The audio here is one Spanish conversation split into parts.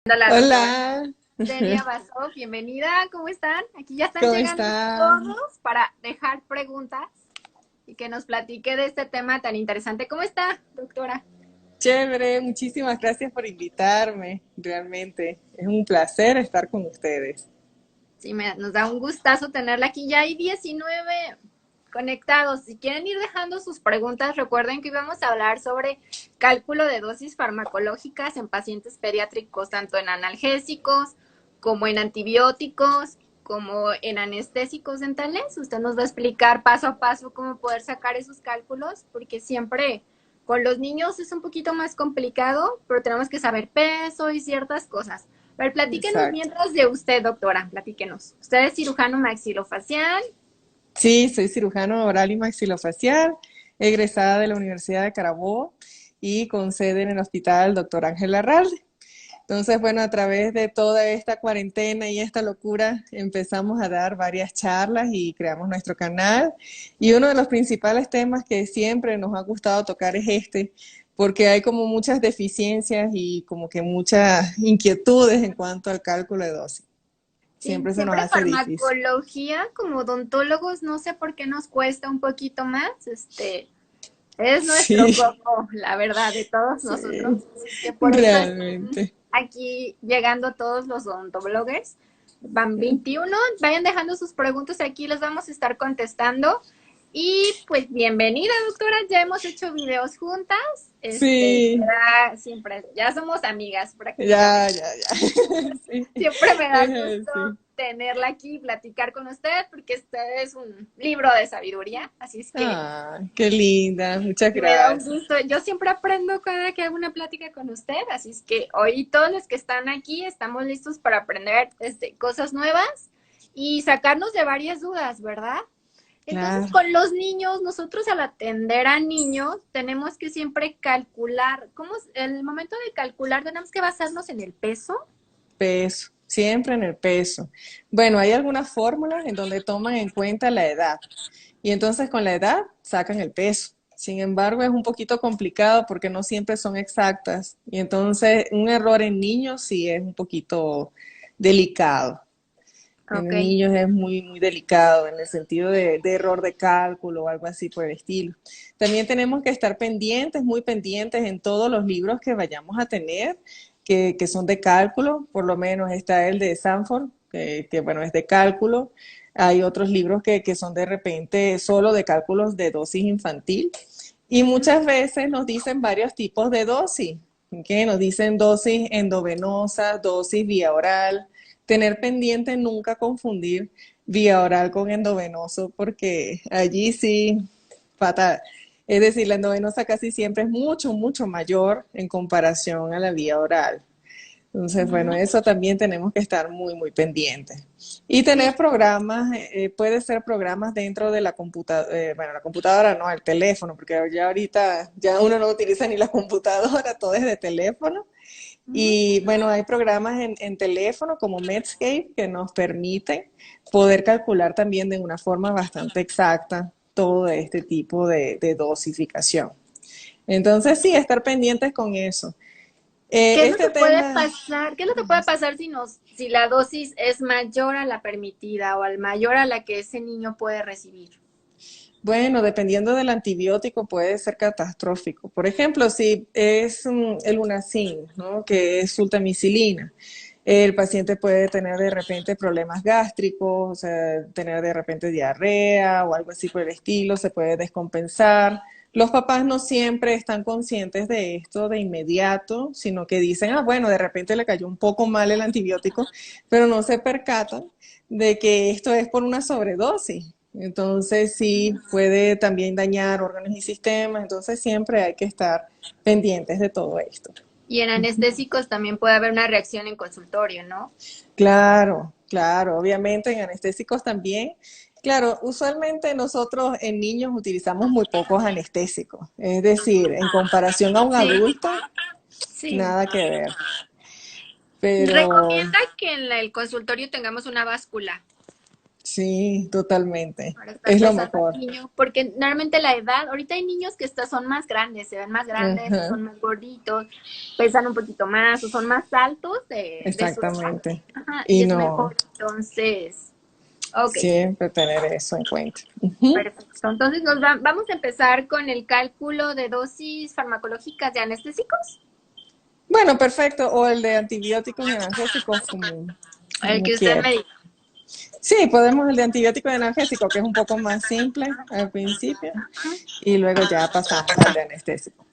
La doctora Hola, Celia Basó, bienvenida, ¿cómo están? Aquí ya están ¿cómo llegando están? todos para dejar preguntas y que nos platique de este tema tan interesante. ¿Cómo está, doctora? Chévere, muchísimas gracias por invitarme. Realmente es un placer estar con ustedes. Sí, nos da un gustazo tenerla aquí. Ya hay 19 conectados. Si quieren ir dejando sus preguntas, recuerden que íbamos a hablar sobre cálculo de dosis farmacológicas en pacientes pediátricos, tanto en analgésicos como en antibióticos, como en anestésicos dentales. Usted nos va a explicar paso a paso cómo poder sacar esos cálculos, porque siempre con los niños es un poquito más complicado, pero tenemos que saber peso y ciertas cosas. A ver, platíquenos Exacto. mientras de usted, doctora, platíquenos. Usted es cirujano maxilofacial. Sí, soy cirujano oral y maxilofacial, egresada de la Universidad de Carabobo y con sede en el Hospital Dr. Ángel Larralde. Entonces, bueno, a través de toda esta cuarentena y esta locura, empezamos a dar varias charlas y creamos nuestro canal. Y uno de los principales temas que siempre nos ha gustado tocar es este, porque hay como muchas deficiencias y como que muchas inquietudes en cuanto al cálculo de dosis. Sí, Siempre se nos siempre hace difícil. farmacología, como odontólogos, no sé por qué nos cuesta un poquito más. Es nuestro Sí, coco, la verdad, de todos nosotros. sí, Así que por eso están realmente. aquí llegando todos los odontobloggers. Van 21. Vayan dejando sus preguntas aquí, les vamos a estar contestando. Y pues bienvenida, doctora. Ya hemos hecho videos juntas. Sí, Siempre, ya somos amigas ya, prácticamente. ya, ya. Sí, Siempre me da es gusto así. tenerla aquí y platicar con usted, porque este es un libro de sabiduría. Así es que Ah, qué linda, muchas me da un gracias. gusto. Yo siempre aprendo cada que hago una plática con usted, así es que hoy todos los que están aquí estamos listos para aprender cosas nuevas y sacarnos de varias dudas, ¿verdad? Entonces, Claro. con los niños, nosotros al atender a niños tenemos que siempre calcular, ¿cómo es? El momento de calcular tenemos que basarnos en el peso. Peso, siempre en el peso. Bueno, hay algunas fórmulas en donde toman en cuenta la edad y entonces con la edad sacan el peso. Sin embargo, es un poquito complicado porque no siempre son exactas y entonces un error en niños sí es un poquito delicado. Ok. En niños es muy, muy delicado en el sentido de error de cálculo o algo así por el estilo. También tenemos que estar pendientes, muy pendientes en todos los libros que vayamos a tener, que son de cálculo, por lo menos está el de Sanford, bueno, es de cálculo. Hay otros libros que son de repente solo de cálculos de dosis infantil. Y Ujú. muchas veces nos dicen varios tipos de dosis, que nos dicen dosis endovenosa, dosis vía oral. Tener pendiente nunca confundir vía oral con endovenoso, porque allí sí, fatal. Es decir, la endovenosa casi siempre es mucho, mucho mayor en comparación a la vía oral. Entonces, bueno, Ujú. eso también tenemos que estar muy, muy pendientes. Y Sí, tener programas, puede ser programas dentro de la computadora, bueno, la computadora no, el teléfono, porque ya ahorita ya uno no utiliza ni la computadora, todo es de teléfono. ujú. Y bueno, hay programas en teléfono como Medscape que nos permiten poder calcular también de una forma bastante exacta todo este tipo de dosificación. Entonces, sí, estar pendientes con eso. ¿Qué es lo Este que puede tema, pasar? ¿Qué es lo que puede pasar si la dosis es mayor a la permitida o al mayor a la que ese niño puede recibir? bueno, dependiendo del antibiótico puede ser catastrófico. Por ejemplo, si es el Lunacin, ¿no? Que es sultamicilina, el paciente puede tener de repente problemas gástricos, o sea, tener de repente diarrea o algo así por el estilo, se puede descompensar. Los papás no siempre están conscientes de esto de inmediato, sino que dicen, ah, bueno, de repente le cayó un poco mal el antibiótico, pero no se percatan de que esto es por una sobredosis. Entonces sí puede también dañar órganos y sistemas, entonces siempre hay que estar pendientes de todo esto. Y en anestésicos también puede haber una reacción en consultorio, ¿no? Claro, claro, obviamente en anestésicos también. Claro, usualmente nosotros en niños utilizamos muy pocos anestésicos, es decir, en comparación a un Sí, adulto, sí. nada que ver. Pero Recomienda que en el consultorio tengamos una báscula. Sí, totalmente. para estar Es lo pesando mejor. al niño, porque normalmente la edad, ahorita hay niños que son más grandes, se ven más grandes, o Ajá, son más gorditos, pesan un poquito más, o son más altos de su edad. exactamente. Ajá, y Y es no, mejor, entonces, ok, siempre tener eso en cuenta. Ujú. perfecto. Entonces vamos a empezar con el cálculo de dosis farmacológicas de anestésicos, Bueno, perfecto. O el de antibióticos y analgésicos, el como que usted quiera. me diga. Sí, podemos el de antibiótico y analgésico, que es un poco más simple al principio, y luego ya pasamos al de anestésico.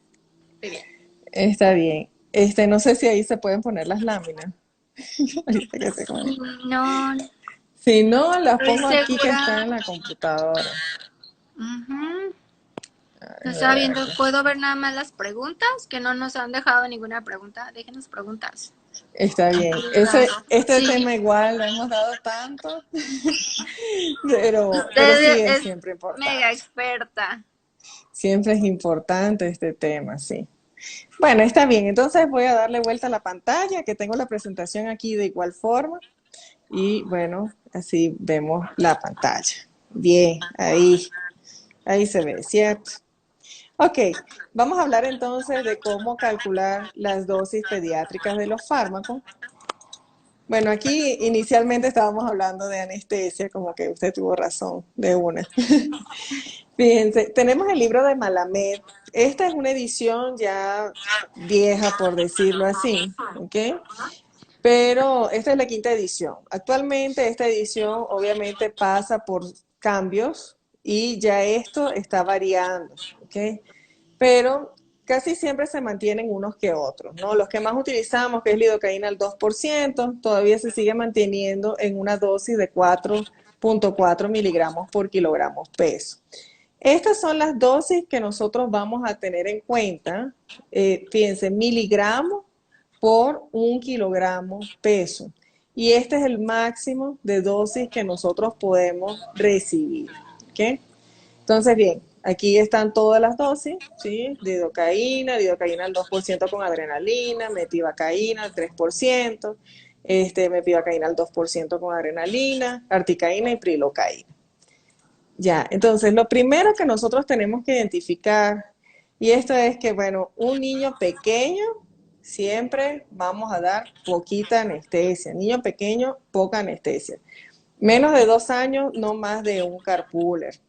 Muy bien. Está bien. No sé si ahí se pueden poner las láminas. Ahorita que se come. Sí, no Si no, las estoy pongo aquí que está segura. en la computadora. Ujú. A Estaba ver, viendo, puedo ver nada más las preguntas, que no nos han dejado ninguna pregunta. Déjenos preguntas. está bien. Este Sí, tema igual lo hemos dado tanto, pero sí usted es es siempre mega importante. experta. Siempre es importante este tema, sí. Bueno, está bien. Entonces voy a darle vuelta a la pantalla, que tengo la presentación aquí de igual forma. Y bueno, así vemos la pantalla. Bien, ahí se ve, ¿cierto? Ok, vamos a hablar entonces de cómo calcular las dosis pediátricas de los fármacos. Bueno, aquí inicialmente estábamos hablando de anestesia, como que usted tuvo razón de una. Fíjense, tenemos el libro de Malamed. Esta es una edición ya vieja, por decirlo así, ¿ok? Pero esta es la quinta edición. Actualmente esta edición obviamente pasa por cambios y ya esto está variando, ¿ok? Pero casi siempre se mantienen unos que otros, ¿no? Los que más utilizamos, que es lidocaína al 2%, todavía se sigue manteniendo en una dosis de 4,4 miligramos por kilogramo peso. Estas son las dosis que nosotros vamos a tener en cuenta, fíjense, miligramos por 1 kilogramo peso. Y este es el máximo de dosis que nosotros podemos recibir, ¿ok? Entonces, bien, aquí están todas las dosis, ¿sí? Lidocaína al 2% con adrenalina, metivacaína al 3%, mepivacaína al 2% con adrenalina, articaína y prilocaína. Ya, entonces lo primero que nosotros tenemos que identificar, y esto es que, bueno, un niño pequeño siempre vamos a dar poquita anestesia. Niño pequeño, poca anestesia. Menos de 2 años, no más de un carpuller.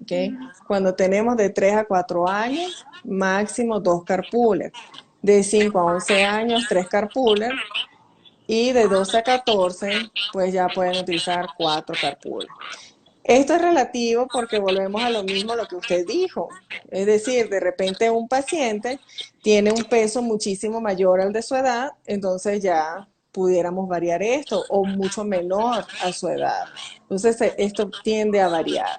¿Okay? Cuando tenemos de 3 a 4 años, máximo 2 carpuller. De 5 a 11 años, 3 carpuller. Y de 12 a 14, pues ya pueden utilizar 4 carpuller. Esto es relativo porque volvemos a lo mismo lo que usted dijo. Es decir, de repente un paciente tiene un peso muchísimo mayor al de su edad, entonces ya pudiéramos variar esto, o mucho menor a su edad. Entonces esto tiende a variar.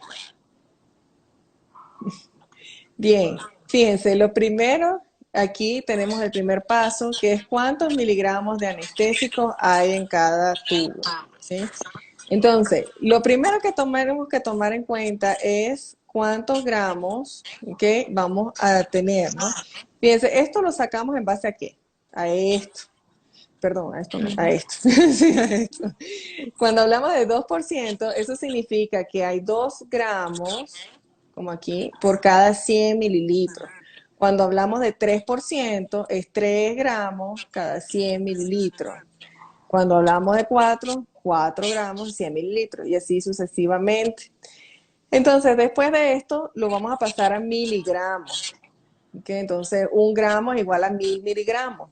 Bien, fíjense, lo primero, aquí tenemos el primer paso, que es cuántos miligramos de anestésico hay en cada tubo, ¿sí? Entonces, lo primero que tenemos que tomar en cuenta es cuántos gramos que vamos a tener, ¿no? Fíjense, esto lo sacamos en base a qué? A esto. Perdón, a esto no, a esto. Sí, a esto. Cuando hablamos de 2%, eso significa que hay 2 gramos, como aquí, por cada 100 mililitros. Cuando hablamos de 3%, es 3 gramos cada 100 mililitros. Cuando hablamos de 4 gramos, 100 mililitros, y así sucesivamente. Entonces, después de esto, lo vamos a pasar a miligramos. ¿Okay? Entonces, 1 gramo es igual a 1000 miligramos.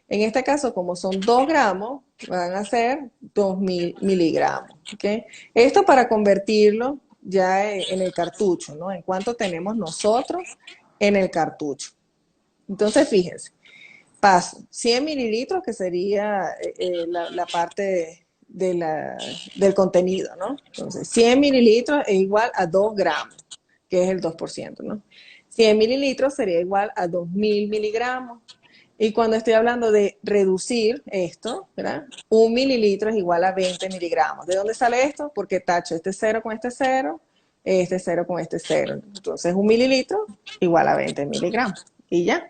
En este caso, como son 2 gramos, van a ser 2000 miligramos. ¿Okay? Esto para convertirlo ya en el cartucho, ¿no? En cuánto tenemos nosotros en el cartucho. Entonces, fíjense, paso 100 mililitros, que sería la parte del contenido, ¿no? Entonces, 100 mililitros es igual a 2 gramos, que es el 2%, ¿no? 100 mililitros sería igual a 2000 miligramos. Y cuando estoy hablando de reducir esto, ¿verdad? 1 mililitro es igual a 20 miligramos. ¿De dónde sale esto? Porque tacho este 0 con este 0 con este 0. Entonces, 1 mililitro igual a 20 miligramos. Y ya.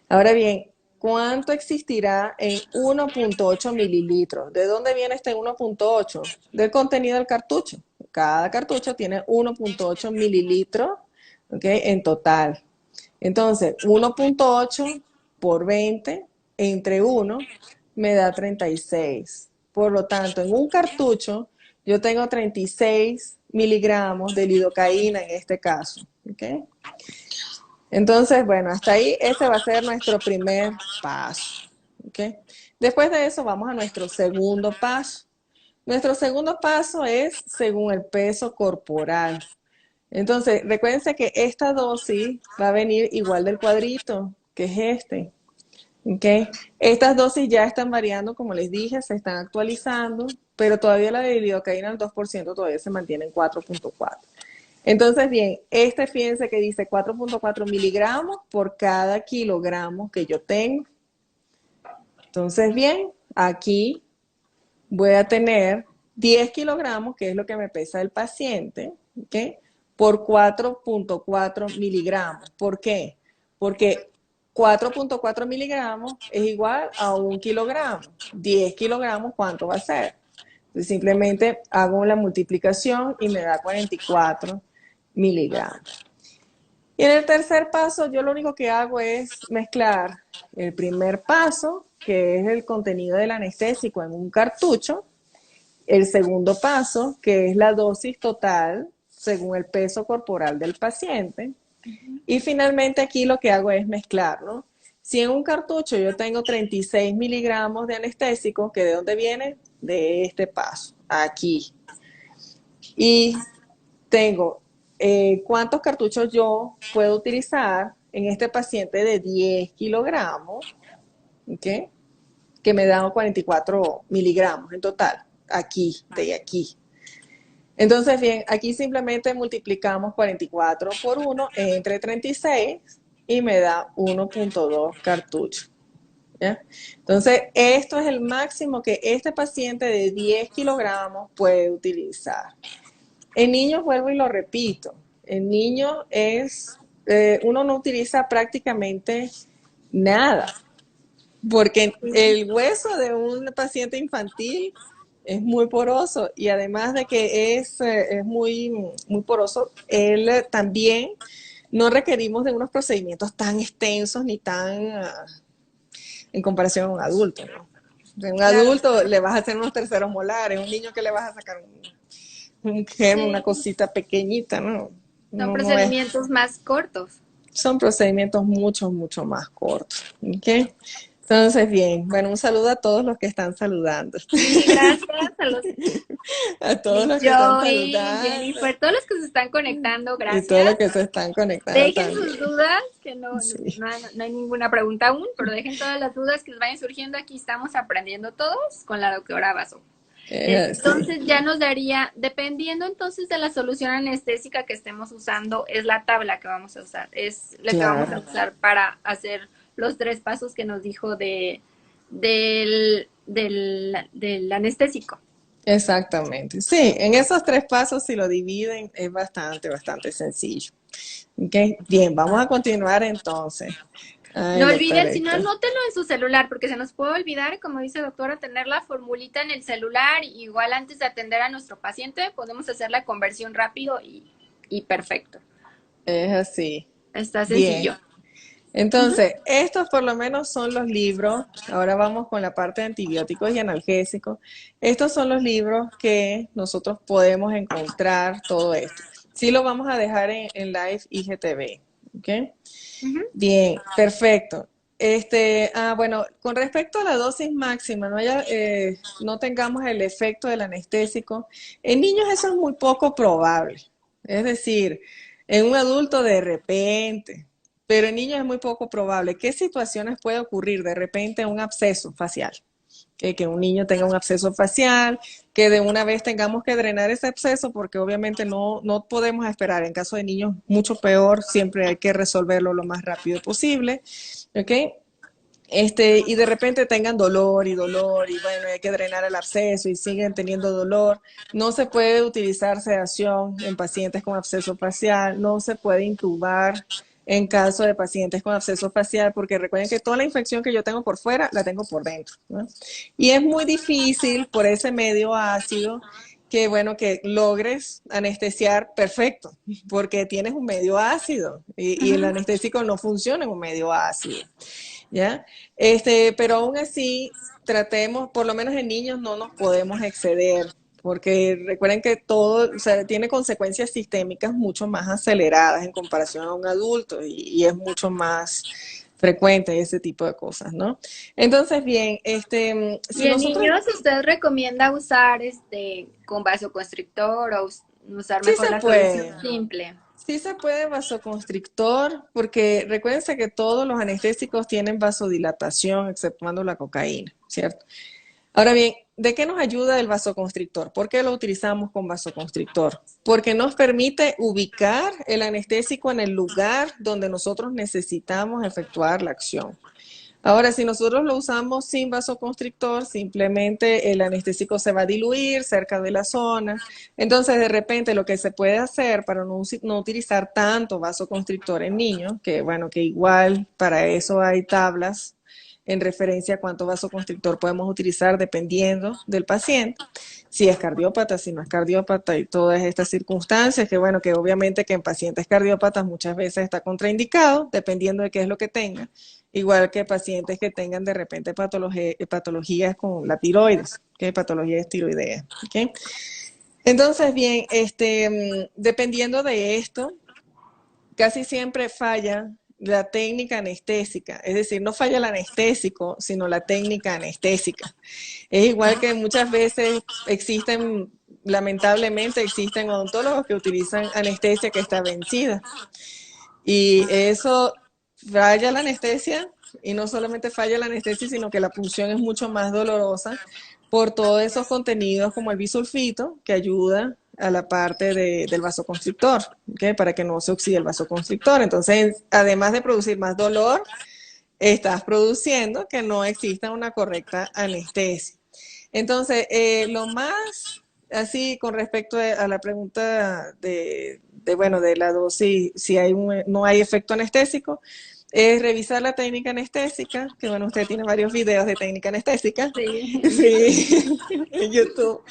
Ahora bien, ¿cuánto existirá en 1.8 mililitros? ¿De dónde viene este 1.8? Del contenido del cartucho. Cada cartucho tiene 1.8 mililitros, ¿ok? En total. Entonces, 1.8 por 20 entre 1 me da 36. Por lo tanto, en un cartucho yo tengo 36 miligramos de lidocaína en este caso. ¿Ok? Entonces, bueno, hasta ahí ese va a ser nuestro primer paso. ¿Ok? Después de eso vamos a nuestro segundo paso. Nuestro segundo paso es según el peso corporal. Entonces, recuérdense que esta dosis va a venir igual del cuadrito, que es este. ¿Ok? Estas dosis ya están variando, como les dije, se están actualizando, pero todavía la de lidocaína al 2% todavía se mantiene en 4.4. Entonces, bien, fíjense que dice 4.4 miligramos por cada kilogramo que yo tengo. Entonces, bien, aquí voy a tener 10 kilogramos, que es lo que me pesa el paciente, ¿ok? Por 4.4 miligramos. ¿Por qué? Porque 4.4 miligramos es igual a 1 kilogramo. 10 kilogramos, ¿cuánto va a ser? Entonces, simplemente hago la multiplicación y me da 44 miligramos. Y en el tercer paso, yo lo único que hago es mezclar el primer paso, que es el contenido del anestésico en un cartucho, el segundo paso, que es la dosis total según el peso corporal del paciente, y finalmente aquí lo que hago es mezclarlo. Si en un cartucho yo tengo 36 miligramos de anestésico, ¿que de dónde viene? De este paso, aquí. Y tengo cuántos cartuchos yo puedo utilizar en este paciente de 10 kilogramos, ¿ok? Que me dan 44 miligramos en total, aquí, de aquí. Entonces, bien, aquí simplemente multiplicamos 44 por 1 entre 36 y me da 1.2 cartuchos. ¿Ya? Entonces, esto es el máximo que este paciente de 10 kilogramos puede utilizar. En niños, vuelvo y lo repito, en niños uno no utiliza prácticamente nada, porque el hueso de un paciente infantil es muy poroso y además de que es muy, muy poroso, él también no requerimos de unos procedimientos tan extensos ni tan en comparación a un adulto, ¿no? De un Claro. adulto le vas a hacer unos terceros molares, un niño que le vas a sacar un gem, una Sí, cosita pequeñita, ¿no? son No, no es. procedimientos más cortos. Son procedimientos mucho, mucho más cortos. ¿Ok? Entonces, bien, bueno, un saludo a todos los que están saludando. Sí, gracias a los A todos Miss los que están Joy, saludando Jennifer, todos los que se están conectando, y todos gracias. los que se están conectando Dejen sus también. dudas, que no, Sí, no hay ninguna pregunta aún, pero dejen todas las dudas que les vayan surgiendo. Aquí estamos aprendiendo todos con la doctora Basso. es así. Entonces ya nos daría, dependiendo entonces de la solución anestésica que estemos usando, es la tabla que vamos a usar, es la que vamos a Claro, usar para hacer los 3 pasos que nos dijo del anestésico. exactamente. Sí, en esos 3 pasos, si lo dividen, es bastante, bastante sencillo. ¿Ok? Bien, vamos a continuar entonces. Ay, No doctor olviden, si no, Héctor. anótenlo en su celular, porque se nos puede olvidar, como dice doctora, tener la formulita en el celular. Igual antes de atender a nuestro paciente, podemos hacer la conversión rápido y perfecto. Es así. Está Bien. sencillo. Ujú. Entonces, estos por lo menos son los libros. Ahora vamos con la parte de antibióticos y analgésicos. Estos son los libros que nosotros podemos encontrar todo esto. Sí lo vamos a dejar en Live IGTV. ¿Ok? Ujú. Bien, perfecto. Bueno, con respecto a la dosis máxima, no tengamos el efecto del anestésico. En niños eso es muy poco probable. Es decir, en un adulto de repente, pero en niños es muy poco probable. ¿Qué situaciones puede ocurrir? De repente un absceso facial. Que un niño tenga un absceso facial, que de una vez tengamos que drenar ese absceso, porque obviamente no podemos esperar. En caso de niños, mucho peor, siempre hay que resolverlo lo más rápido posible. ¿Ok? Y de repente tengan dolor y dolor, y bueno, hay que drenar el absceso y siguen teniendo dolor. No se puede utilizar sedación en pacientes con absceso facial, no se puede intubar en caso de pacientes con absceso facial, porque recuerden que toda la infección que yo tengo por fuera, la tengo por dentro, ¿no? Y es muy difícil por ese medio ácido que, bueno, que logres anestesiar perfecto, porque tienes un medio ácido y el Ujú. anestésico no funciona en un medio ácido, ¿ya? Pero aún así, tratemos, por lo menos en niños no nos podemos exceder, porque recuerden que todo, o sea, tiene consecuencias sistémicas mucho más aceleradas en comparación a un adulto y es mucho más frecuente ese tipo de cosas, ¿no? Entonces, bien, Y si en nosotros, niños, ¿usted recomienda usar con vasoconstrictor o usar sí mejor se la solución puede, simple? sí se puede vasoconstrictor, porque recuérdense que todos los anestésicos tienen vasodilatación, exceptuando la cocaína, ¿cierto? Ahora bien, ¿de qué nos ayuda el vasoconstrictor? ¿Por qué lo utilizamos con vasoconstrictor? Porque nos permite ubicar el anestésico en el lugar donde nosotros necesitamos efectuar la acción. Ahora, si nosotros lo usamos sin vasoconstrictor, simplemente el anestésico se va a diluir cerca de la zona. Entonces, de repente, lo que se puede hacer para no utilizar tanto vasoconstrictor en niños, que bueno, que igual para eso hay tablas en referencia a cuánto vasoconstrictor podemos utilizar dependiendo del paciente, si es cardiópata, si no es cardiópata y todas estas circunstancias, que bueno, que obviamente que en pacientes cardiópatas muchas veces está contraindicado, dependiendo de qué es lo que tenga, igual que pacientes que tengan de repente patologías con la tiroides, que patologías tiroideas. ¿Okay? Entonces, bien, dependiendo de esto, casi siempre falla la técnica anestésica, es decir, no falla el anestésico, sino la técnica anestésica. Es igual que muchas veces existen, lamentablemente existen odontólogos que utilizan anestesia que está vencida y eso falla la anestesia y no solamente falla la anestesia, sino que la punción es mucho más dolorosa por todos esos contenidos como el bisulfito que ayuda a la parte del vasoconstrictor, ¿okay? Para que no se oxide el vasoconstrictor. Entonces, además de producir más dolor, estás produciendo que no exista una correcta anestesia. Entonces, lo más así con respecto a la pregunta bueno, de la dosis, si hay no hay efecto anestésico, es revisar la técnica anestésica, que bueno, usted tiene varios videos de técnica anestésica, Sí, en YouTube. sí, en YouTube,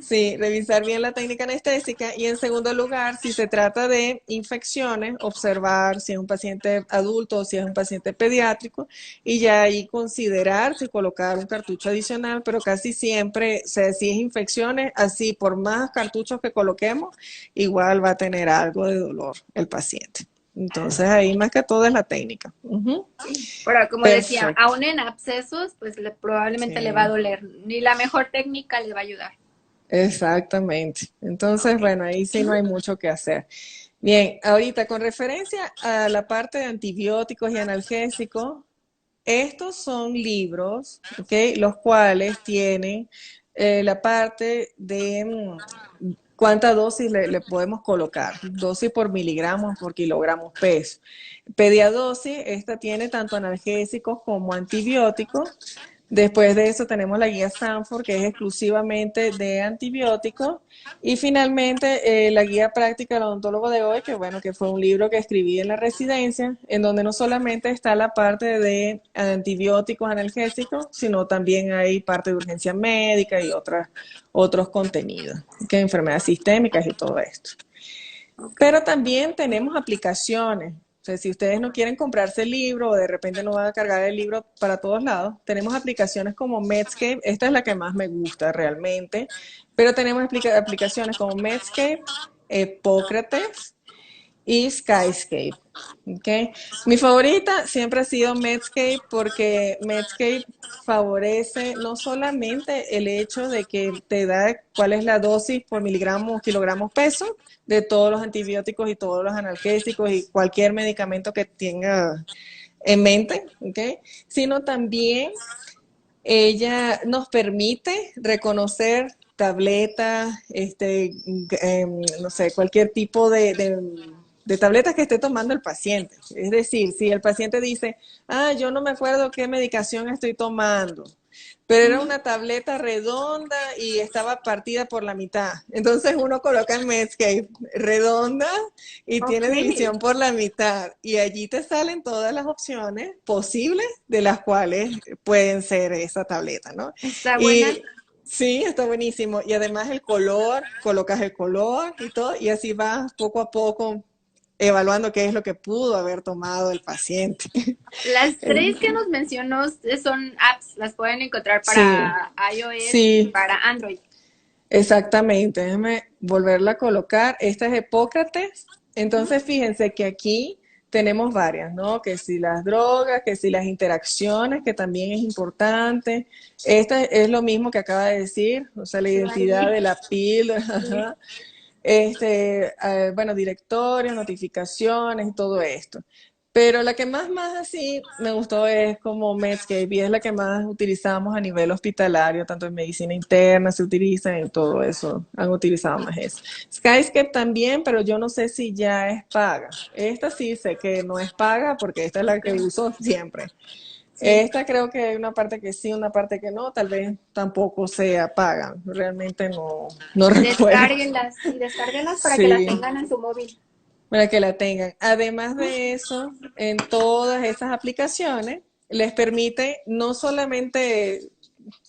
sí, revisar bien la técnica anestésica y en segundo lugar, si se trata de infecciones, observar si es un paciente adulto o si es un paciente pediátrico y ya ahí considerar si colocar un cartucho adicional, pero casi siempre, o sea, si es infecciones, así por más cartuchos que coloquemos, igual va a tener algo de dolor el paciente. Entonces ahí más que todo es la técnica. Ujú. Sí. Pero como decía, Perfecto. aún en abscesos, pues probablemente le va a Sí, doler. Ni la mejor técnica le va a ayudar. exactamente. Entonces, Ok. bueno, ahí sí no Ujú. hay mucho que hacer. Bien, ahorita con referencia a la parte de antibióticos y analgésicos, estos son libros, ¿ok? Los cuales tienen la parte de cuánta dosis le podemos colocar, dosis por miligramos por kilogramos peso. Pediadosis, esta tiene tanto analgésicos como antibióticos. Después de eso tenemos la guía Sanford, que es exclusivamente de antibióticos. Y finalmente la guía práctica del odontólogo de hoy, que bueno, que fue un libro que escribí en la residencia, en donde no solamente está la parte de antibióticos, analgésicos, sino también hay parte de urgencia médica y otros contenidos, que enfermedades sistémicas y todo esto. Ok. Pero también tenemos aplicaciones. O sea, si ustedes no quieren comprarse el libro o de repente no van a cargar el libro para todos lados, tenemos aplicaciones como Medscape. Esta es la que más me gusta realmente. Pero tenemos aplicaciones como Medscape, Hipócrates y Skyscape. ¿Okay? Mi favorita siempre ha sido Medscape porque Medscape favorece no solamente el hecho de que te da cuál es la dosis por miligramos o kilogramos peso de todos los antibióticos y todos los analgésicos y cualquier medicamento que tenga en mente, ¿okay? Sino también ella nos permite reconocer tabletas, no sé, cualquier tipo de tabletas que esté tomando el paciente. Es decir, si el paciente dice, yo no me acuerdo qué medicación estoy tomando, pero era una tableta redonda y estaba partida por la mitad. Entonces uno coloca en Medscape redonda y tiene Ok, división por la mitad. Y allí te salen todas las opciones posibles de las cuales pueden ser esa tableta, ¿no? está buena. Y sí, está buenísimo. Y además el color, colocas el color y todo, y así vas poco a poco evaluando qué es lo que pudo haber tomado el paciente. Las tres que nos mencionó son apps, las pueden encontrar Sí, para iOS y sí. para Android. Exactamente, déjame volverla a colocar. Esta es Hipócrates. Entonces, fíjense que aquí tenemos varias, ¿no? Que si las drogas, que si las interacciones, que también es importante. Esta es lo mismo que acaba de decir, o sea, la Sí, identidad de la píldora, sí. ajá. Bueno, directorio, notificaciones, todo esto. Pero la que más así me gustó es como Medscape y es la que más utilizamos a nivel hospitalario, tanto en medicina interna se utiliza, en todo eso han utilizado más eso. Skyscape también, pero yo no sé si ya es paga. Esta sí sé que no es paga porque esta es la que Ok, uso siempre. sí. Esta creo que hay una parte que sí, una parte que no, tal vez tampoco sea paga. Realmente no recuerdo. Descárguenlas y descárguenlas para que las Sí, tengan en su móvil. para que la tengan. Además de eso, en todas esas aplicaciones les permite no solamente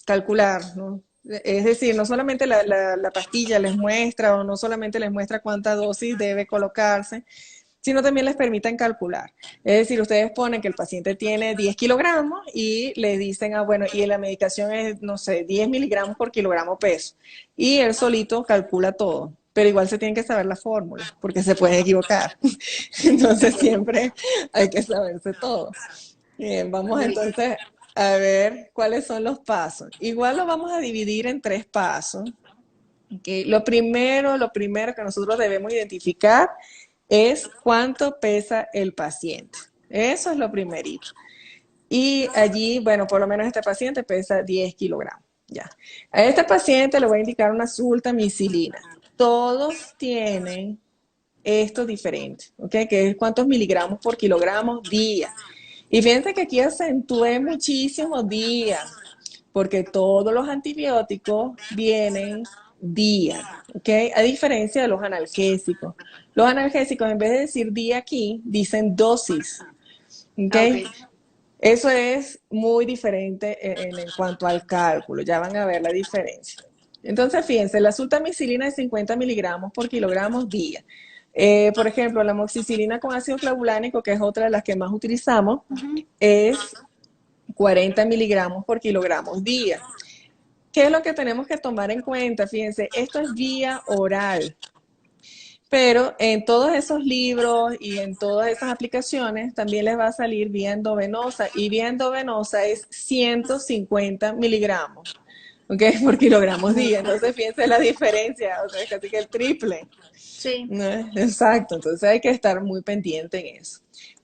calcular, ¿no? Es decir, no solamente la pastilla les muestra o no solamente les muestra cuánta dosis debe colocarse, sino también les permiten calcular. Es decir, ustedes ponen que el paciente tiene 10 kilogramos y le dicen, bueno, y la medicación es, no sé, 10 miligramos por kilogramo peso. Y él solito calcula todo. Pero igual se tiene que saber la fórmula, porque se puede equivocar. Entonces siempre hay que saberse todo. Bien, vamos Muy bien. entonces a ver cuáles son los pasos. Igual lo vamos a dividir en 3 pasos. Okay. Lo primero que nosotros debemos identificar es cuánto pesa el paciente. Eso es lo primerito. Y allí, bueno, por lo menos este paciente pesa 10 kilogramos. Ya. A este paciente le voy a indicar una sultamicilina. Todos tienen esto diferente, ¿ok? Que es cuántos miligramos por kilogramo día. Y fíjense que aquí acentué muchísimo día, porque todos los antibióticos vienen día, ¿ok? A diferencia de los analgésicos. Los analgésicos, en vez de decir día aquí, dicen dosis, ¿ok? Ok. Eso es muy diferente en cuanto al cálculo, ya van a ver la diferencia. Entonces, fíjense, la sultamicilina es 50 miligramos por kilogramo día. Por ejemplo, la amoxicilina con ácido flavulánico, que es otra de las que más utilizamos, Ujú. es 40 miligramos por kilogramo día. ¿Qué es lo que tenemos que tomar en cuenta? Fíjense, esto es vía oral, pero en todos esos libros y en todas esas aplicaciones también les va a salir vía endovenosa y vía endovenosa es 150 miligramos, ¿ok? Por kilogramos día. Entonces fíjense la diferencia, o sea, es casi que el triple, Sí. ¿no? Exacto, entonces hay que estar muy pendiente en eso.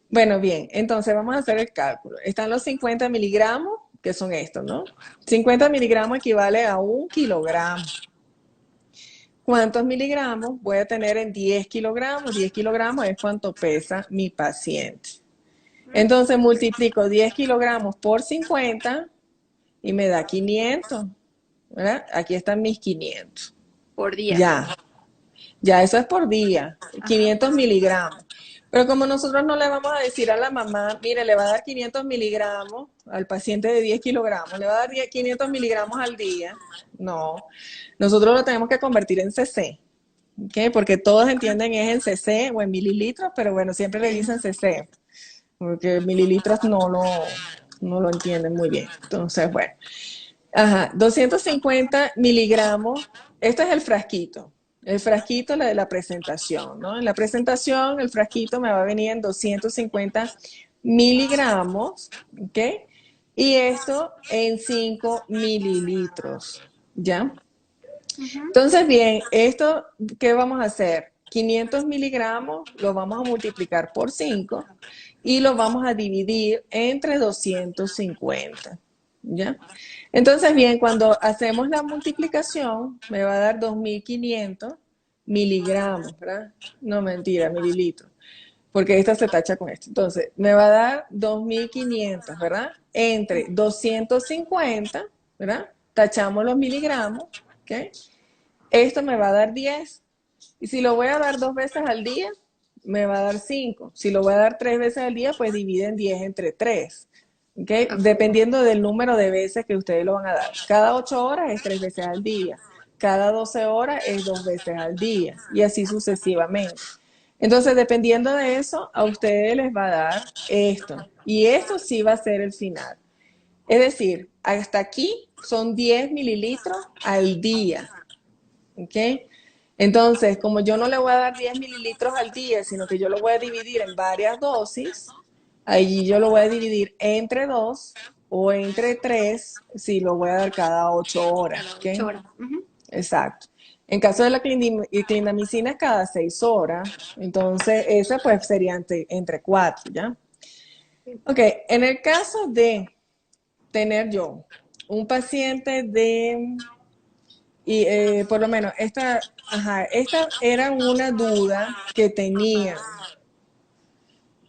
Bueno, bien, entonces vamos a hacer el cálculo. Están los 50 miligramos, que son estos, ¿no? 50 miligramos equivale a 1 kilogramo. ¿Cuántos miligramos voy a tener en 10 kilogramos? 10 kilogramos es cuánto pesa mi paciente. Entonces multiplico 10 kilogramos por 50 y me da 500, ¿verdad? Aquí están mis 500. Por día. Ya, ya eso es por día, Ajá. 500 miligramos. Pero como nosotros no le vamos a decir a la mamá, mire, le va a dar 500 miligramos al paciente de 10 kilogramos, le va a dar 500 miligramos al día. No, nosotros lo tenemos que convertir en cc. ¿Okay? Porque todos entienden es en cc o en mililitros, pero bueno, siempre le Sí. dicen cc, porque mililitros no lo entienden muy bien. Entonces, bueno, ajá, 250 miligramos, este es el frasquito la de la presentación, ¿no? En la presentación el frasquito me va a venir en 250 miligramos, ¿ok? Y esto en 5 mililitros, ¿ya? Ujú. Entonces, bien, esto, ¿qué vamos a hacer? 500 miligramos lo vamos a multiplicar por 5 y lo vamos a dividir entre 250, ¿ya? Entonces, bien, cuando hacemos la multiplicación, me va a dar 2500 miligramos, ¿verdad? No, mentira, mililitros. porque esta se tacha con esto. Entonces, me va a dar 2.500, ¿verdad? Entre 250, ¿verdad? Tachamos los miligramos, ¿ok? Esto me va a dar 10. Y si lo voy a dar 2 veces al día, me va a dar 5. Si lo voy a dar 3 veces al día, pues dividen 10 entre 3. ¿Okay? Dependiendo del número de veces que ustedes lo van a dar. Cada 8 horas es 3 veces al día. Cada 12 horas es 2 veces al día. Y así sucesivamente. Entonces, dependiendo de eso, a ustedes les va a dar esto. Y esto sí va a ser el final. Es decir, hasta aquí son 10 mililitros al día. ¿Ok? Entonces, como yo no le voy a dar 10 mililitros al día, sino que yo lo voy a dividir en varias dosis, allí yo lo voy a dividir entre 2 o entre 3, si lo voy a dar cada 8 horas. Cada ¿Okay? 8 horas. Exacto. En caso de la clindamicina es cada 6 horas, entonces esa pues sería entre 4, ¿ya? Ok, en el caso de tener yo un paciente por lo menos esta era una duda que tenía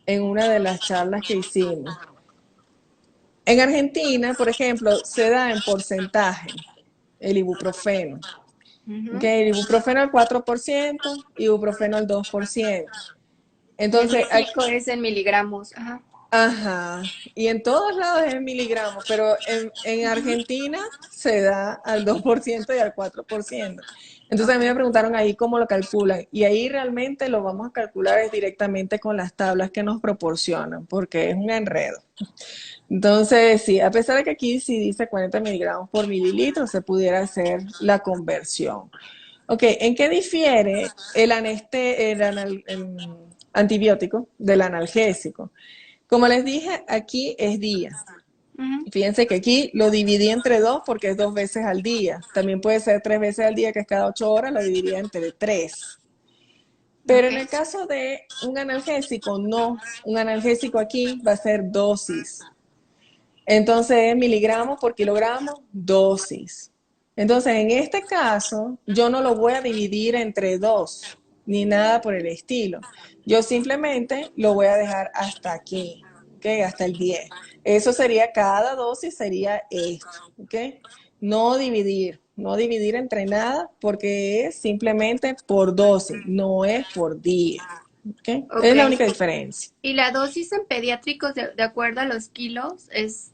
en una de las charlas que hicimos. En Argentina, por ejemplo, se da en porcentaje el ibuprofeno. Okay, el ibuprofeno al 4%, ibuprofeno al 2%. Y en Entonces, México es en miligramos. Ajá. ajá, y en todos lados es en miligramos, pero en Argentina se da al 2% y al 4%. Entonces a mí me preguntaron ahí cómo lo calculan, y ahí realmente lo vamos a calcular es directamente con las tablas que nos proporcionan, porque es un enredo. Entonces, sí, a pesar de que aquí sí dice 40 miligramos por mililitro, se pudiera hacer la conversión. Ok, ¿en qué difiere el antibiótico del analgésico? Como les dije, aquí es día. Fíjense que aquí lo dividí entre 2 porque es 2 veces al día. También puede ser 3 veces al día, que es cada 8 horas, lo dividiría entre 3. Pero en el caso de un analgésico, no. Un analgésico aquí va a ser dosis. Entonces, miligramos por kilogramo, dosis. Entonces, en este caso, yo no lo voy a dividir entre 2, ni nada por el estilo. Yo simplemente lo voy a dejar hasta aquí, ¿ok? Hasta el 10. Eso sería, cada dosis sería esto, ¿ok? No dividir entre nada, porque es simplemente por dosis, no es por día, ¿ok? Ok. Es la única diferencia. Y la dosis en pediátricos, de acuerdo a los kilos,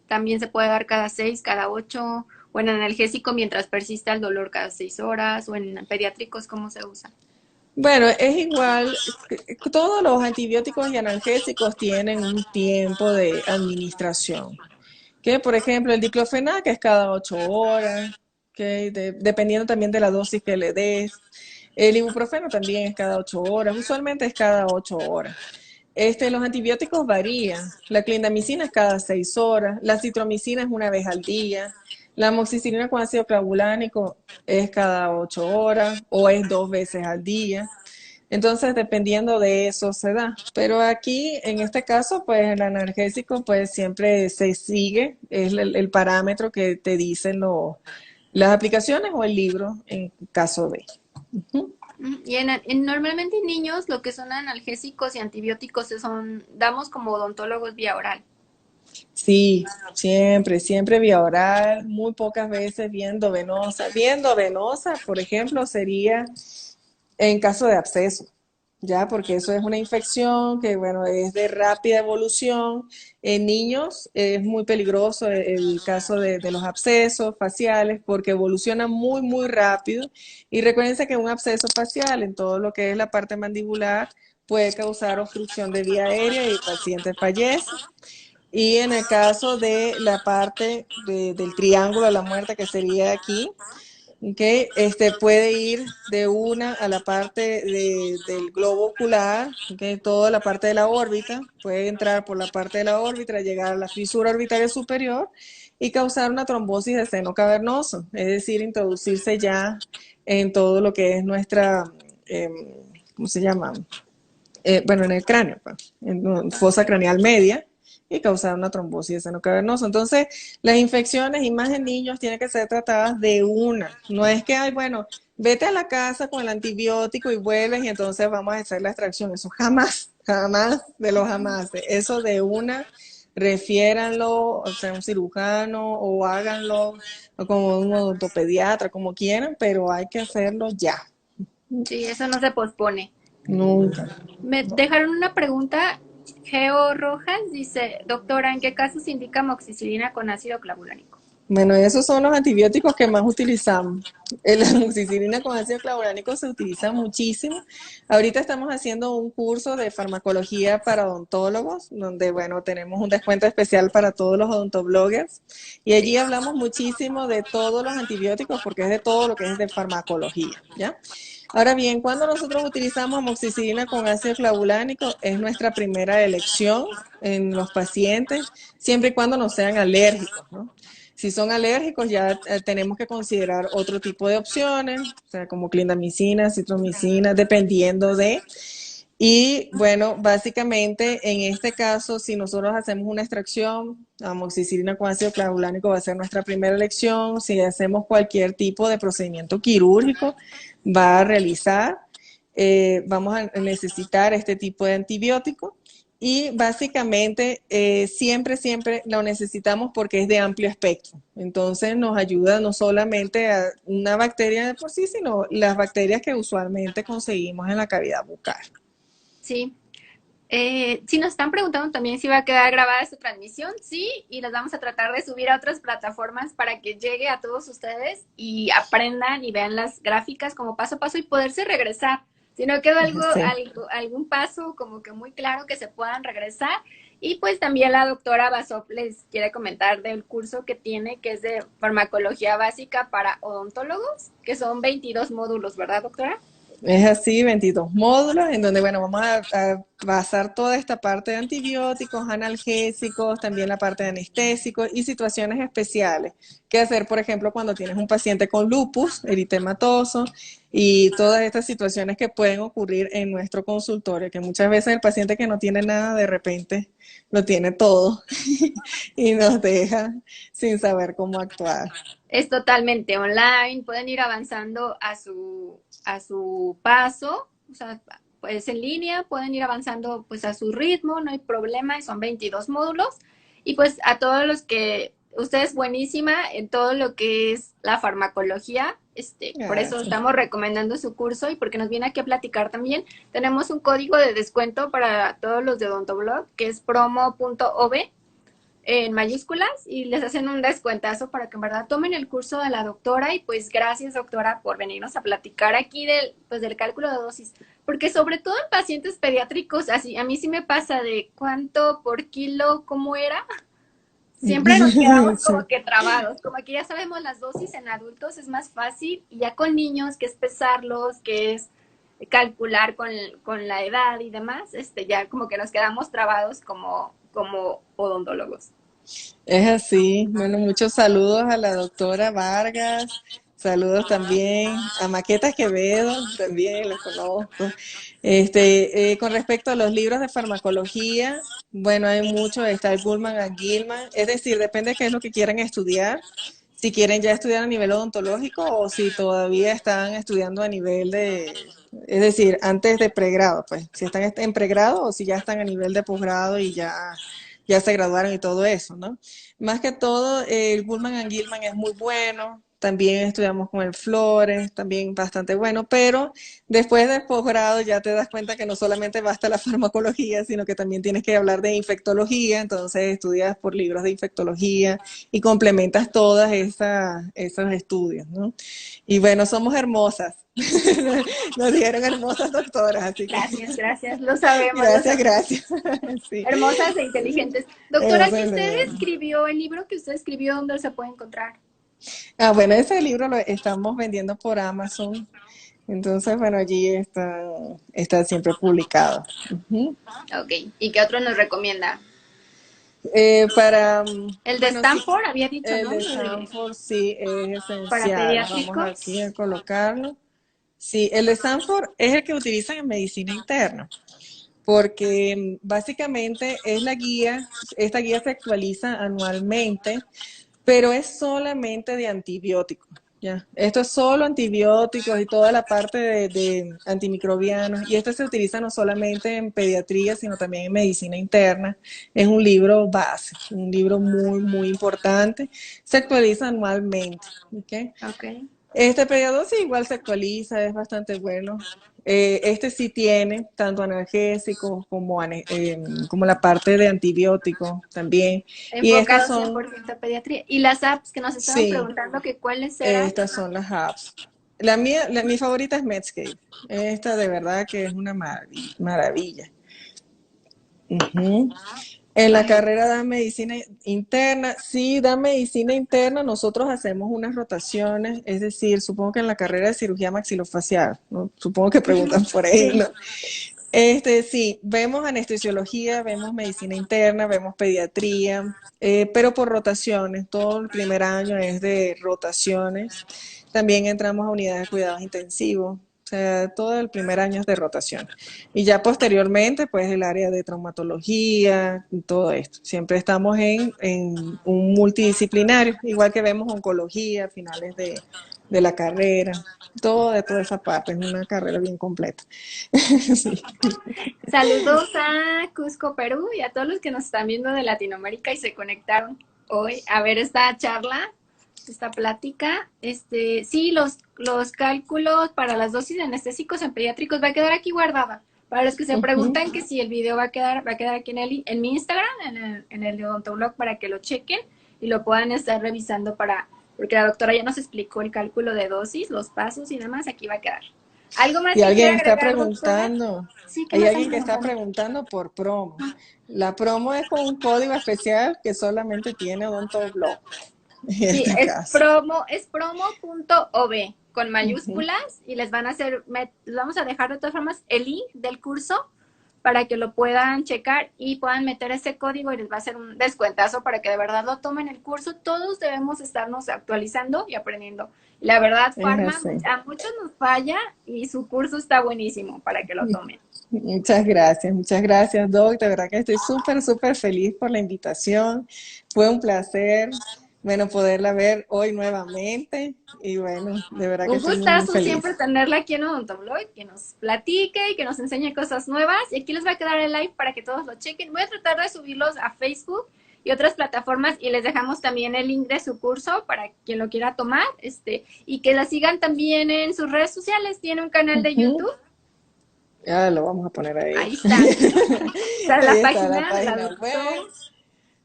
también se puede dar cada 6, cada 8, o en analgésico mientras persista el dolor cada 6 horas, o en pediátricos, ¿cómo se usa? Bueno, es igual, todos los antibióticos y analgésicos tienen un tiempo de administración. Que, por ejemplo, el diclofenac es cada 8 horas, que dependiendo también de la dosis que le des. El ibuprofeno también es cada 8 horas, usualmente es cada 8 horas. Los antibióticos varían. La clindamicina es cada 6 horas, la citromicina es una vez al día, la amoxicilina con ácido clavulánico es cada 8 horas o es 2 veces al día. Entonces, dependiendo de eso se da. Pero aquí, en este caso, pues el analgésico, pues siempre se sigue, es el parámetro que te dicen las aplicaciones o el libro en caso de. Ujú. Y normalmente en niños lo que son analgésicos y antibióticos damos como odontólogos vía oral. Sí, siempre vía oral, muy pocas veces viendo venosa. Viendo venosa, por ejemplo, sería en caso de absceso, ya, porque eso es una infección que, bueno, es de rápida evolución. En niños es muy peligroso el caso de los abscesos faciales porque evoluciona muy rápido. Y recuérdense que un absceso facial en todo lo que es la parte mandibular puede causar obstrucción de vía aérea y el paciente fallece. Y en el caso de la parte del triángulo de la muerte, que sería aquí, ¿okay? Puede ir de una a la parte del globo ocular, ¿okay? Toda la parte de la órbita, puede entrar por la parte de la órbita, llegar a la fisura orbitaria superior y causar una trombosis de seno cavernoso, es decir, introducirse ya en todo lo que es nuestra, ¿cómo se llama? Bueno, en el cráneo, pues, en fosa craneal media, y causar una trombosis de seno cavernoso. Entonces, las infecciones, y más en niños, tienen que ser tratadas de una. No es que, ay, bueno, vete a la casa con el antibiótico y vuelves y entonces vamos a hacer la extracción. Eso jamás. jamás de los jamases. Eso de una, refiéranlo, o sea, a un cirujano o háganlo o con un odontopediatra, como quieran, pero hay que hacerlo ya, Sí, eso no se pospone. nunca. Me dejaron una pregunta. Geo Rojas dice, doctora, ¿en qué casos se indica amoxicilina con ácido clavulánico? Bueno, esos son los antibióticos que más utilizamos. La amoxicilina con ácido clavulánico se utiliza muchísimo. Ahorita estamos haciendo un curso de farmacología para odontólogos, donde, bueno, tenemos un descuento especial para todos los odontobloggers. Y allí Sí, hablamos muchísimo de todos los antibióticos, porque es de todo lo que es de farmacología, ¿ya? Ahora bien, cuando nosotros utilizamos amoxicilina con ácido clavulánico, es nuestra primera elección en los pacientes, siempre y cuando no sean alérgicos, ¿no? Si son alérgicos, ya tenemos que considerar otro tipo de opciones, o sea, como clindamicina, citromicina, dependiendo de. Y bueno, básicamente en este caso, si nosotros hacemos una extracción, amoxicilina con ácido clavulánico va a ser nuestra primera elección. Si hacemos cualquier tipo de procedimiento quirúrgico, va a realizar, vamos a necesitar este tipo de antibiótico. Y básicamente siempre lo necesitamos porque es de amplio espectro. Entonces nos ayuda no solamente a una bacteria de por sí, sino las bacterias que usualmente conseguimos en la cavidad bucal. sí. Sí, nos están preguntando también si va a quedar grabada esta transmisión. Sí, y las vamos a tratar de subir a otras plataformas para que llegue a todos ustedes y aprendan y vean las gráficas como paso a paso y poderse regresar. Si no quedó Sí. algún paso como que muy claro que se puedan regresar. Y pues también la doctora Basop les quiere comentar del curso que tiene, que es de farmacología básica para odontólogos, que son 22 módulos, ¿verdad, doctora? Es así, 22 módulos, en donde, bueno, vamos a basar toda esta parte de antibióticos, analgésicos, también la parte de anestésicos y situaciones especiales. ¿Qué hacer, por ejemplo, cuando tienes un paciente con lupus eritematoso y todas estas situaciones que pueden ocurrir en nuestro consultorio? Que muchas veces el paciente que no tiene nada, de repente lo tiene todo y nos deja sin saber cómo actuar. Es totalmente online, pueden ir avanzando a su paso, o sea, pues en línea, pueden ir avanzando pues a su ritmo, no hay problema, y son 22 módulos. Y pues a todos los que, usted es buenísima en todo lo que es la farmacología, por eso Gracias. estamos recomendando su curso y porque nos viene aquí a platicar también. Tenemos un código de descuento para todos los de Odontoblog, que es promo.ov en mayúsculas y les hacen un descuentazo para que en verdad tomen el curso de la doctora y pues gracias doctora por venirnos a platicar aquí del cálculo de dosis, porque sobre todo en pacientes pediátricos, así a mí sí me pasa de cuánto por kilo, cómo era, siempre nos quedamos Sí. como que trabados, como que ya sabemos las dosis en adultos es más fácil y ya con niños que es pesarlos, que es calcular con la edad y demás, ya como que nos quedamos trabados como odontólogos. Es así. Bueno, muchos saludos a la doctora Vargas, saludos también a Maqueta Quevedo, también los conozco. Con respecto a los libros de farmacología, bueno, hay muchos, está el Gullman and Gilman, es decir, depende de qué es lo que quieran estudiar, si quieren ya estudiar a nivel odontológico o si todavía están estudiando a nivel de, es decir, antes de pregrado, pues, si están en pregrado o si ya están a nivel de posgrado y ya se graduaron y todo eso, ¿no? Más que todo, el Gullman and Gilman es muy bueno. También estudiamos con el Flores, también bastante bueno, pero después del posgrado ya te das cuenta que no solamente basta la farmacología, sino que también tienes que hablar de infectología, entonces estudias por libros de infectología y complementas todas esos estudios, ¿no? Y bueno, somos hermosas, nos dieron hermosas doctoras, así que Gracias, gracias, lo sabemos, lo gracias, sabemos. gracias. Sí, Hermosas e inteligentes. Doctora, que hermosas. usted escribió, el libro que usted escribió, ¿dónde se puede encontrar? Ah, bueno, ese libro lo estamos vendiendo por Amazon. Entonces, bueno, allí está siempre publicado. Ujú. Ok, ¿y qué otro nos recomienda? Para, El de bueno, sí, Stanford había dicho, el ¿no? de Stanford sí es Para esencial. Vamos pediátricos. aquí a colocarlo. Sí, el de Stanford es el que utilizan en medicina interna, porque básicamente es la guía, esta guía se actualiza anualmente, pero es solamente de antibióticos. Ya. Esto es solo antibióticos y toda la parte de antimicrobianos. Y esto se utiliza no solamente en pediatría, sino también en medicina interna. Es un libro base, un libro muy, muy importante. Se actualiza anualmente. ¿Ok? Ok. Este periodo sí igual se actualiza, es bastante bueno. Este sí tiene tanto analgésicos como la parte de antibióticos también. Y estas Enfocado son, 100% a pediatría. Y las apps que nos estaban sí, preguntando que cuáles eran. estas son las apps. La mía, mi favorita es Medscape. Esta de verdad que es una maravilla. Ujú. En la Vale. carrera de medicina interna, sí, da medicina interna, nosotros hacemos unas rotaciones, es decir, supongo que en la carrera de cirugía maxilofacial, ¿no? Supongo que preguntan por ahí, ¿no? Sí. Sí, vemos anestesiología, vemos medicina interna, vemos pediatría, pero por rotaciones, todo el primer año es de rotaciones. También entramos a unidades de cuidados intensivos, o sea, todo el primer año es de rotación. Y ya posteriormente, pues el área de traumatología y todo esto. Siempre estamos en un multidisciplinario, igual que vemos oncología a finales de la carrera, todo de toda esa parte, es una carrera bien completa. Sí. Saludos a Cusco, Perú y a todos los que nos están viendo de Latinoamérica y se conectaron hoy a ver esta charla, esta plática. Sí, los cálculos para las dosis de anestésicos en pediátricos va a quedar aquí guardada. Para los que se Ujú. preguntan que si el video va a quedar aquí en mi Instagram, en el de Odontoblog, para que lo chequen y lo puedan estar revisando porque la doctora ya nos explicó el cálculo de dosis, los pasos y demás, aquí va a quedar. ¿Algo más Y que quiera alguien está agregar, doctora? preguntando, Sí, que hay me están alguien que está preguntando. preguntando por promo. La promo es con un código especial que solamente tiene Odontoblog, en Sí, este caso. es promo.ov con mayúsculas y les vamos a dejar de todas formas el link del curso para que lo puedan checar y puedan meter ese código y les va a hacer un descuentazo para que de verdad lo tomen el curso. Todos debemos estarnos actualizando y aprendiendo. Y la verdad, Es Farma, así. a muchos nos falla y su curso está buenísimo para que lo tomen. Muchas gracias, Doc. De verdad que estoy súper, súper feliz por la invitación. Fue un placer, bueno, poderla ver hoy nuevamente. Y bueno, de verdad que Un estoy muy, muy gustazo siempre feliz. tenerla aquí en Odontobloid, que nos platique y que nos enseñe cosas nuevas. Y aquí les va a quedar el live para que todos lo chequen. Voy a tratar de subirlos a Facebook y otras plataformas y les dejamos también el link de su curso para quien lo quiera tomar. Y que la sigan también en sus redes sociales. Tiene un canal de Ujú. YouTube. Ya lo vamos a poner ahí. Ahí está. Está Ahí la está la página de la página doctora. web.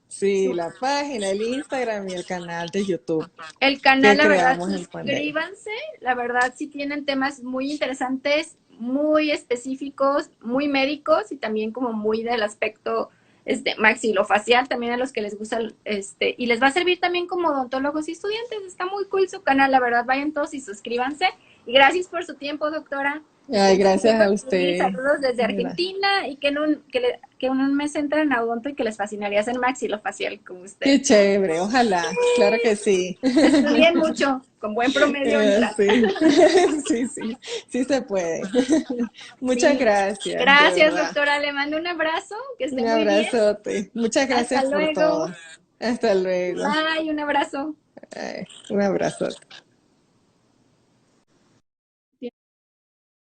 Sí, Su la página, el Instagram y el canal de YouTube El canal, que la verdad, creamos en pandemia. suscríbanse. La verdad, sí tienen temas muy interesantes, muy específicos, muy médicos y también como muy del aspecto maxilofacial, también a los que les gusta, y les va a servir también como odontólogos y estudiantes. Está muy cool su canal, la verdad, vayan todos y suscríbanse. Y gracias por su tiempo, doctora. Ay, Un gracias saludo a y usted. saludos desde Argentina y que en un mes entren a odonto y que les fascinaría hacer maxilofacial como usted. Qué chévere, ojalá. Claro que sí. Estudien mucho, con buen promedio entran. Sí, sí, sí, sí se puede. Muchas Sí. gracias, de Gracias, verdad. doctora. Le mando un abrazo. Que esté Un muy bien. abrazote. Muchas Hasta gracias por luego. todo. Hasta luego. Bye, un abrazo. Un abrazote.